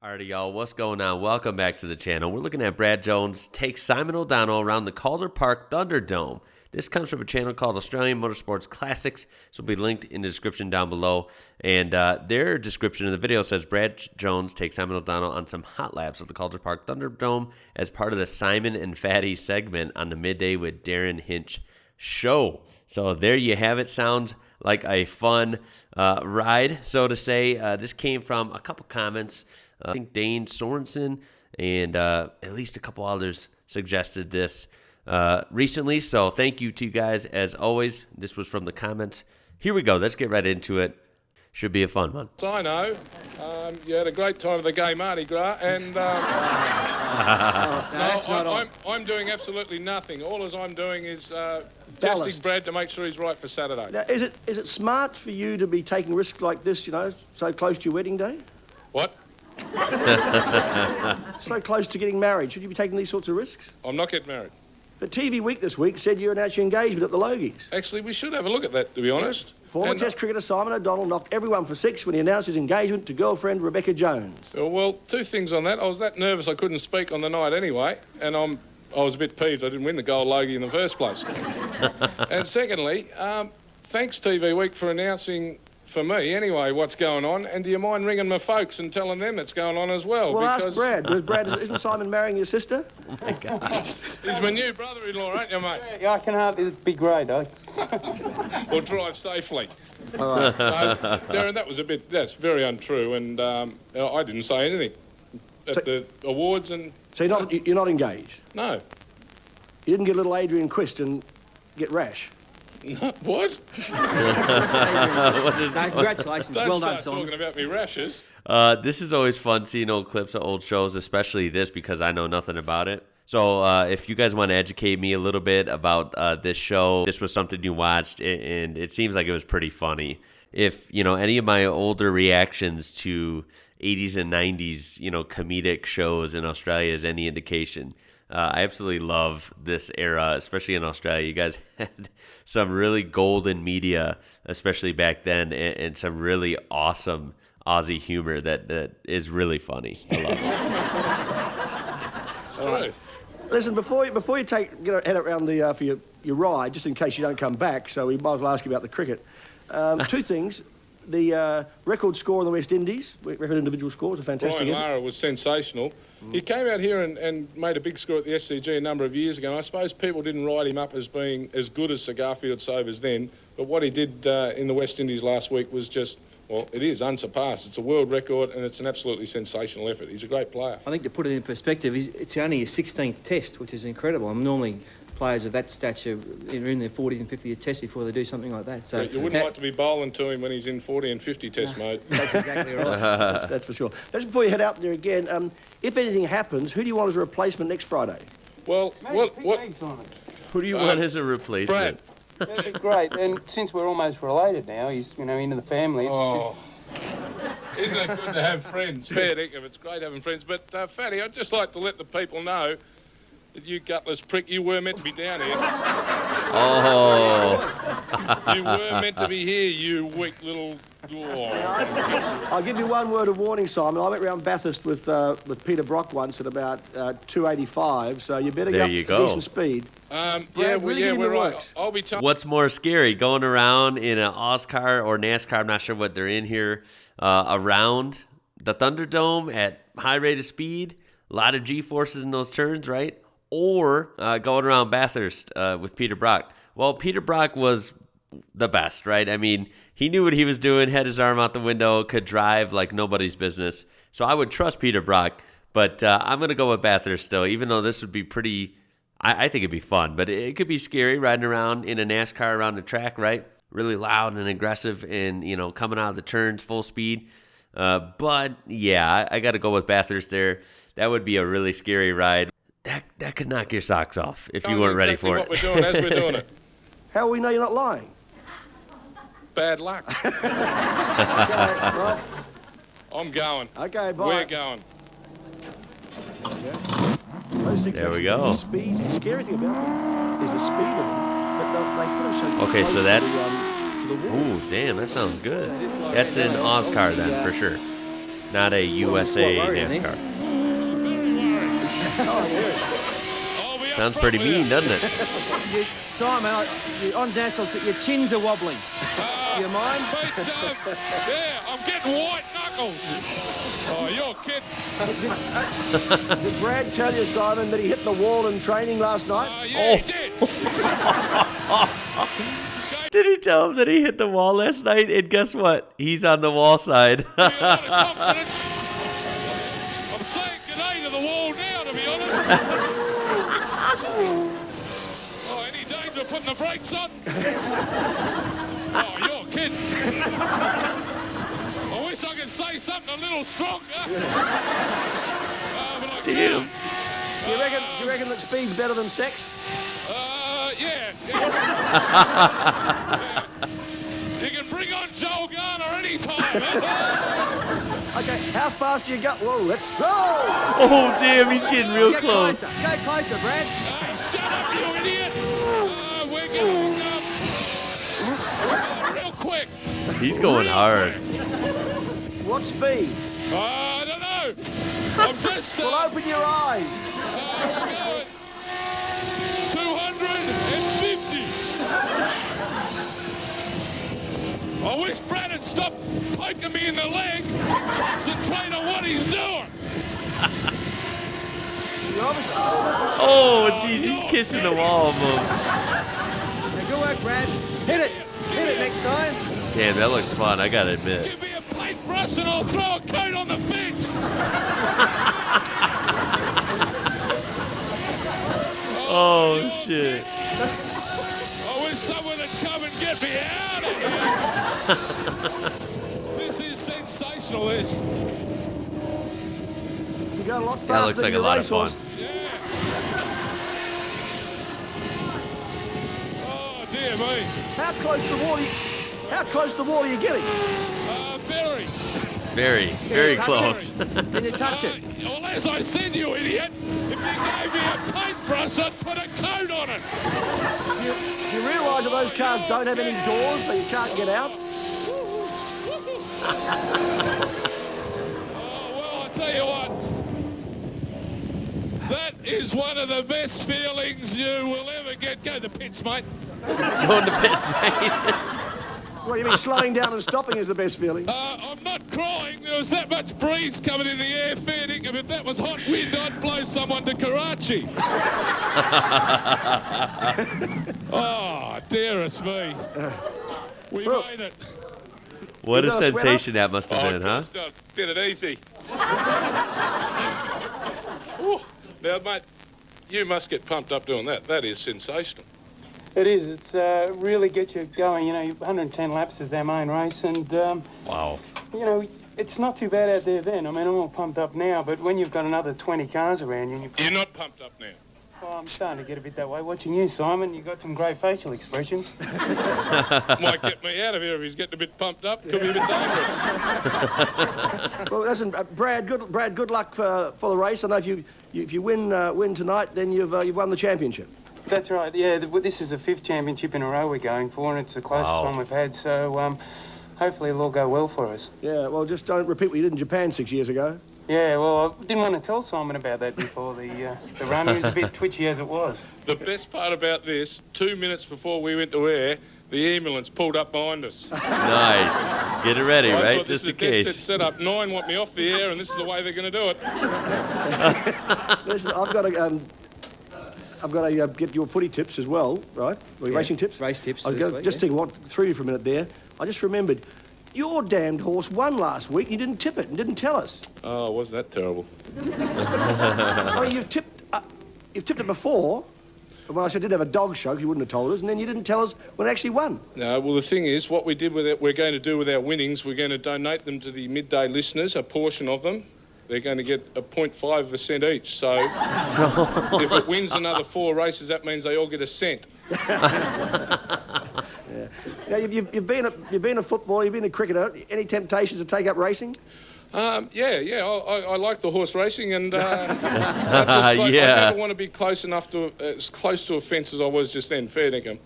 Alrighty, y'all, what's going on? Welcome back to the channel. We're looking at Brad Jones take Simon O'Donnell around the Calder Park Thunderdome. This comes from a channel called Australian Motorsports Classics. This will be linked in the description down below. And their description of the video says Brad Jones takes Simon O'Donnell on some hot laps at the Calder Park Thunderdome as part of the Simon and Fatty segment on the Midday with Darren Hinch show. So there you have it. Sounds like a fun ride, so to say. This came from a couple comments. I think Dane Sorensen and at least a couple others suggested this recently. So thank you to you guys as always. This was from the comments. Here we go. Let's get right into it. Should be a fun one. I know. You had a great time at the gay Mardi Gras, and I'm doing absolutely nothing. All as I'm doing is testing Brad to make sure he's right for Saturday. Now, is it smart for you to be taking risks like this, you know, so close to your wedding day? What? So close to getting married. Should you be taking these sorts of risks? I'm not getting married. But TV Week this week said you announced your engagement at the Logies. Actually, we should have a look at that, to be honest. Former Test cricketer Simon O'Donnell knocked everyone for six when he announced his engagement to girlfriend Rebecca Jones. Well, two things on that. I was that nervous I couldn't speak on the night anyway, and I was a bit peeved I didn't win the gold Logie in the first place. And secondly, thanks TV Week for announcing, for me anyway, what's going on, and do you mind ringing my folks and telling them it's going on as well? Well, ask Brad. Isn't Simon marrying your sister? Oh my gosh. He's my new brother-in-law, ain't you, mate? Yeah, I can hardly be grey, though. Or drive safely. All right. Darren, that's very untrue, and I didn't say anything at the awards, and... So you're not engaged? No. You didn't get little Adrian Quist and get rash? What? Congratulations. Well done, Don't start Simon. talking about me rashes. This is always fun seeing old clips of old shows, especially this because I know nothing about it. So if you guys want to educate me a little bit about this show, this was something you watched, and it seems like it was pretty funny. If, you know, any of my older reactions to 80s and 90s, you know, comedic shows in Australia is any indication, I absolutely love this era, especially in Australia. You guys had some really golden media, especially back then, and some really awesome Aussie humor that is really funny. I love it. Listen, before you head around for your ride, just in case you don't come back, so we might as well ask you about the cricket. Two things. The record score in the West Indies, record individual scores, are fantastic. Brian Lara was sensational. He came out here and made a big score at the SCG a number of years ago, and I suppose people didn't write him up as being as good as Sir Garfield Sobers then, but what he did in the West Indies last week was just, well, it is unsurpassed. It's a world record, and it's an absolutely sensational effort. He's a great player. I think to put it in perspective, it's only his 16th test, which is incredible. Normally players of that stature are in their 40th and 50th test before they do something like that. So you wouldn't like to be bowling to him when he's in 40 and 50 test mode. That's exactly right. That's for sure. Just before you head out there again, if anything happens, who do you want as a replacement next Friday? Well, what? Who do you want as a replacement? Brad. Great, and since we're almost related now, he's, you know, into the family. Oh. Isn't it good to have friends? Fair dinkum, it's great having friends. But, Fatty, I'd just like to let the people know that you gutless prick, you were meant to be down here. Oh. You were meant to be here, you weak little... Oh. I'll give you one word of warning, Simon. I went round Bathurst with Peter Brock once at about 285, so you better There get you up go. decent speed. We're right. I'll be telling... What's more scary, going around in an Oscar or NASCAR, I'm not sure what they're in here, around the Thunderdome at high rate of speed, a lot of G-forces in those turns, right? Or going around Bathurst with Peter Brock. Well, Peter Brock was the best, right? I mean, he knew what he was doing, had his arm out the window, could drive like nobody's business. So I would trust Peter Brock, but I'm going to go with Bathurst still, even though this would be pretty... I think it'd be fun, but it could be scary riding around in a NASCAR around the track, right? Really loud and aggressive and, you know, coming out of the turns full speed. But, yeah, I got to go with Bathurst there. That would be a really scary ride. That could knock your socks off if you weren't ready for it. What we're doing as we're doing it. How will we know you're not lying? Bad luck. Okay, right. I'm going. Okay, bye. We're going. There we go. The speed. The scary thing about them is the speed of them. But they put them so Okay, close so that's... to the wall. Ooh, damn, that sounds good. That's an Oscar then, for sure. not a USA Quite worrying, NASCAR. I'll be up Sounds front pretty with mean, you. doesn't it? Simon, on Dancehall, your chins are wobbling. You mind? But, yeah, I'm getting white knuckles. Oh, you're kidding. Did Brad tell you, Simon, that he hit the wall in training last night? Yeah, he did. Did he tell him that he hit the wall last night? And guess what? He's on the wall side. A lot of confidence. I'm saying goodday to the wall now, to be honest. Oh, any danger of putting the brakes on? Oh, you're kidding. I wish I could say something a little stronger. But I Damn. can't. Do you reckon that speed's better than sex? Yeah. You can bring on Joel Garner anytime. Okay, how fast do you go? Whoa, let's go! Oh, damn, he's getting real Get close. closer. Go closer, Brad. Hey, shut up, you idiot! We're going real quick. He's going hard. What speed? I don't know. I'm just. Well, open your eyes. We're going 250. I wish Brad had stopped poking me in the leg. Concentrate on what he's doing. Oh, jeez, he's kissing the wall almost. Now, good work, Brad. Hit it. Hit it next time. Damn, that looks fun, I gotta admit. Give me a paintbrush and I'll throw a coat on the fence. Oh, shit. I wish someone would come and get me out of here. This is sensational, this. You go a lot faster That looks than like a your lot of fun. racehorse. Yeah. Oh, dear me. How close to the wall are you getting? Very. Very close. Can you touch it? Well, as I said, you idiot, if you gave me a paintbrush, I'd put a coat on it. You realise that those cars don't have any doors, so you can't get out? Oh, well, I'll tell you what. That is one of the best feelings you will ever get. Go to the pits, mate. Going to piss, mate. What, you mean slowing down and stopping is the best feeling? I'm not crying. There was that much breeze coming in the air, fair dinkum. If that was hot wind, I'd blow someone to Karachi. Oh, dearest me. We made it. What a You got a sweater? sensation that must have been, huh? Did it easy. Whew. Now, mate, you must get pumped up doing that. That is sensational. It is. It's really gets you going. You know, 110 laps is our main race, and Wow. you know, it's not too bad out there. Then I mean, I'm all pumped up now, but when you've got another 20 cars around you, You're not pumped up now. well, I'm starting to get a bit that way. Watching you, Simon, you got some great facial expressions. Might get me out of here if he's getting a bit pumped up. Could be a bit dangerous. Well, listen, Brad, good luck for the race. I know if you win tonight, then you've won the championship. That's right. Yeah, this is the 5th championship in a row we're going for, and it's the closest Wow. one we've had. So hopefully it'll all go well for us. Yeah, well, just don't repeat what you did in Japan 6 years ago. Yeah, well, I didn't want to tell Simon about that before the run. He was a bit twitchy as it was. The best part about this, 2 minutes before we went to air, the ambulance pulled up behind us. Nice. Get it ready, I right? thought this Just is in a dead set case. setup. 9 want me off the air, and this is the way they're going to do it. Listen, I've got to get your footy tips as well, right? Or your Yeah, racing tips? race tips I was this gonna week, just yeah. think what threw you for a minute there. I just remembered, your damned horse won last week. You didn't tip it and didn't tell us. Oh, wasn't that terrible? I mean, you've tipped it before. When I said I didn't have a dog show, you wouldn't have told us, and then you didn't tell us when it actually won. No, well, the thing is, what we did with it, we're going to do with our winnings, we're going to donate them to the midday listeners, a portion of them. They're going to get a 0.5% each. So if it wins another 4 races, that means they all get a cent. Now, you've been a footballer, you've been a cricketer. Any temptations to take up racing? Yeah, I like the horse racing, and I Yeah. never want to be close enough to as close to a fence as I was just then. Fair dinkum.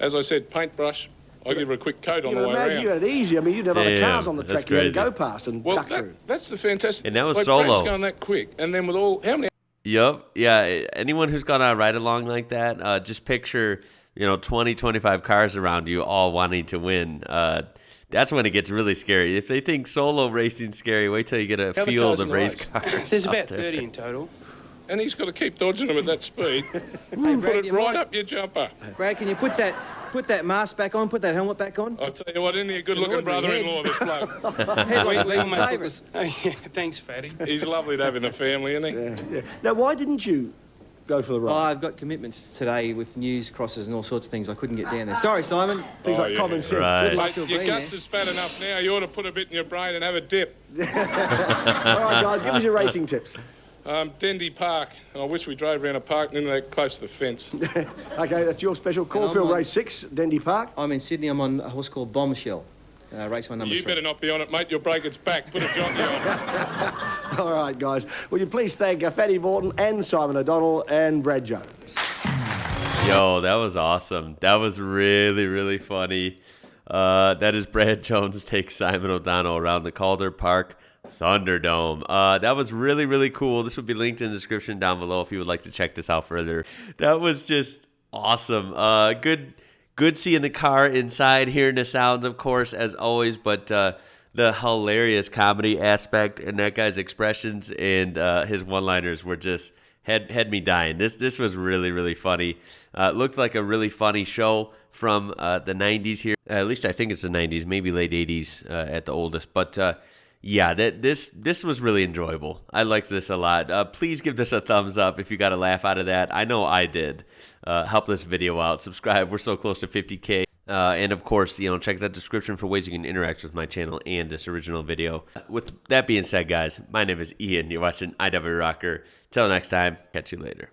As I said, paintbrush. I give her a quick coat on You the can way imagine around. you had it easy. I mean, you'd have other Damn, cars on the that's track you had to crazy. go past and Well, duck through. that's the fantastic. And that was like, solo. Brad's going that quick, and then with all how many? Yep. Yeah. Anyone who's gone on a ride along like that, just picture, 20, 25 cars around you all wanting to win. That's when it gets really scary. If they think solo racing's scary, wait till you get a How many field cars of in the race race? cars. There's out about there. 30 in total. And he's got to keep dodging them at that speed. Hey, Put Brad, it you right might- up your jumper. Brad, can you put that mask back on? Put that helmet back on? I'll tell you what, isn't he a good-looking ordinary brother-in-law, this bloke? Headlight We almost look favourite. oh, yeah, thanks, Fatty. He's lovely to have in the family, isn't he? Yeah. Now, why didn't you go for the Oh, ride? I've got commitments today with news crosses and all sorts of things. I couldn't get down there. Sorry, Simon. Things Oh, like yeah. common sense. Right. Good luck Mate, to have your been guts there. is fat enough now. You ought to put a bit in your brain and have a dip. All right, guys, give us your racing tips. Dendy Park. I wish we drove around a park and that close to the fence. Okay, that's your special. Caulfield on- Race 6, Dendy Park. I'm in Sydney. I'm on a horse called Bombshell. Race 1, number You 3. better not be on it, mate. You'll break its back. Put a jockey on. All right, guys. Will you please thank Fatty Morton and Simon O'Donnell and Brad Jones. Yo, that was awesome. That was really, really funny. That is Brad Jones takes Simon O'Donnell around the Calder Park Thunderdome. That was really, really cool. This would be linked in the description down below if you would like to check this out further. That was just awesome. Good seeing the car inside, hearing the sounds, of course, as always, but the hilarious comedy aspect and that guy's expressions and his one-liners were just had me dying. This was really, really funny. Looked like a really funny show from the 90s here. At least I think it's the 90s, maybe late 80s at the oldest. But yeah, this was really enjoyable. I liked this a lot. Please give this a thumbs up if you got a laugh out of that. I know I did. Help this video out. Subscribe. We're so close to 50K. And of course, check that description for ways you can interact with my channel and this original video. With that being said, guys, my name is Ian. You're watching IWrocker. Till next time, catch you later.